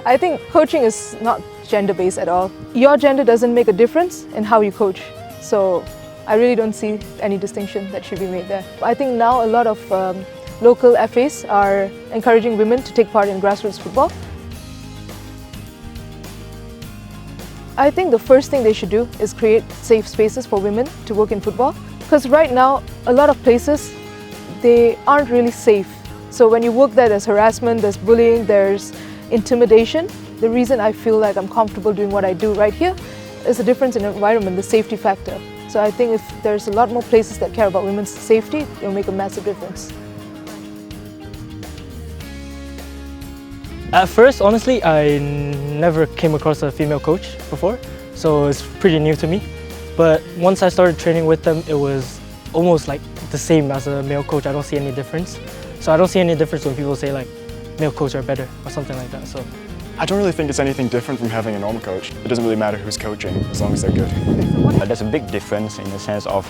I think coaching is not gender-based at all. Your gender doesn't make a difference in how you coach. So I really don't see any distinction that should be made there. I think now a lot of local FAs are encouraging women to take part in grassroots football. I think the first thing they should do is create safe spaces for women to work in football. Because right now, a lot of places, they aren't really safe. So when you work there, there's harassment, there's bullying, there's intimidation. The reason I feel like I'm comfortable doing what I do right here is the difference in environment, the safety factor. So I think if there's a lot more places that care about women's safety, it'll make a massive difference. At first, honestly, I never came across a female coach before, so it's pretty new to me. But once I started training with them, it was almost like the same as a male coach. I don't see any difference. So I don't see any difference when people say like male coaches are better or something like that. So I don't really think it's anything different from having a normal coach. It doesn't really matter who's coaching as long as they're good. There's a big difference in the sense of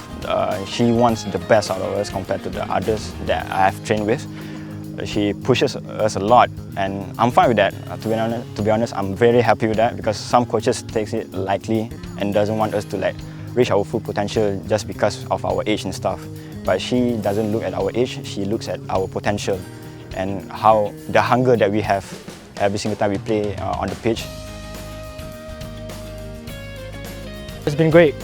she wants the best out of us compared to the others that I have trained with. She pushes us a lot, and I'm fine with that. To be honest, I'm very happy with that because some coaches takes it lightly and doesn't want us to like reach our full potential just because of our age and stuff. But she doesn't look at our age, she looks at our potential and how the hunger that we have every single time we play on the pitch. it's been great.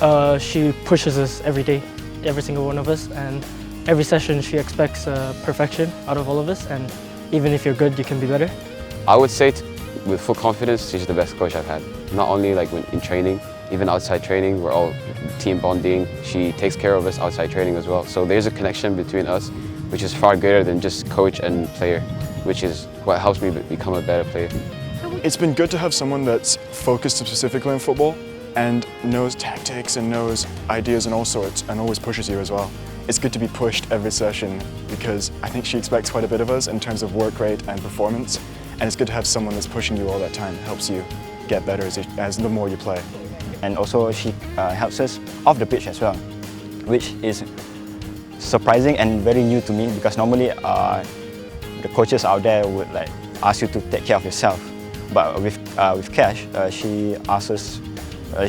She pushes us every day, every single one of us, and every session she expects perfection out of all of us, and even if you're good, you can be better. I would say with full confidence, she's the best coach I've had. Not only like in training, even outside training, we're all team bonding. She takes care of us outside training as well. So there's a connection between us, which is far greater than just coach and player, which is what helps me become a better player. It's been good to have someone that's focused specifically on football and knows tactics and knows ideas and all sorts and always pushes you as well. It's good to be pushed every session because I think she expects quite a bit of us in terms of work rate and performance, and it's good to have someone that's pushing you all that time. It helps you get better as the more you play. And also she helps us off the pitch as well, which is surprising and very new to me because normally the coaches out there would like ask you to take care of yourself. But with Kesh, she asks us,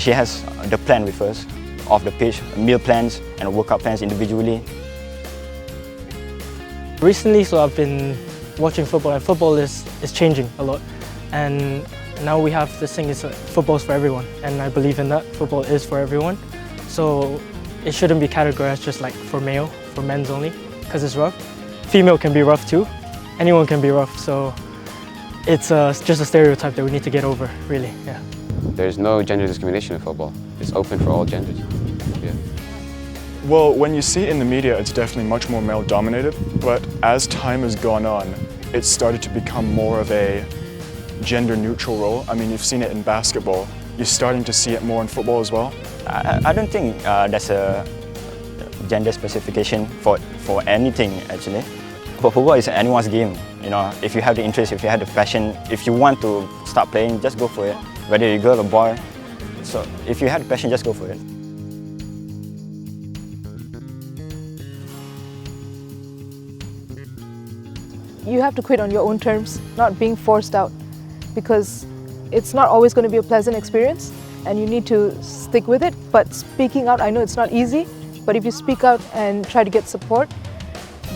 she has the plan with us off the pitch, meal plans and workout plans individually. Recently, so I've been watching football, and football is changing a lot. And now we have this thing, is football's for everyone, and I believe in that. Football is for everyone. So it shouldn't be categorized just like for male, for men's only, because it's rough. Female can be rough too. Anyone can be rough, so it's just a stereotype that we need to get over, really, yeah. There's no gender discrimination in football. It's open for all genders. Yeah. Well, when you see it in the media, it's definitely much more male-dominated, but as time has gone on, it's started to become more of a gender-neutral role. I mean, you've seen it in basketball. You're starting to see it more in football as well. I don't think there's a gender specification for anything actually. But football is anyone's game. You know, if you have the interest, if you have the passion, if you want to start playing, just go for it. Whether you're a girl or boy. So if you have the passion, just go for it. You have to quit on your own terms, not being forced out, because it's not always going to be a pleasant experience and you need to stick with it. But speaking out, I know it's not easy, but if you speak out and try to get support,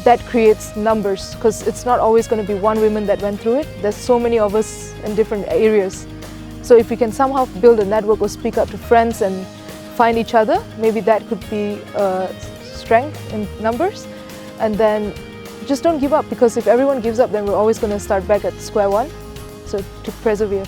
that creates numbers, because it's not always going to be one woman that went through it. There's so many of us in different areas. So if we can somehow build a network or speak up to friends and find each other, maybe that could be strength in numbers. And then just don't give up, because if everyone gives up, then we're always going to start back at square one. So to persevere.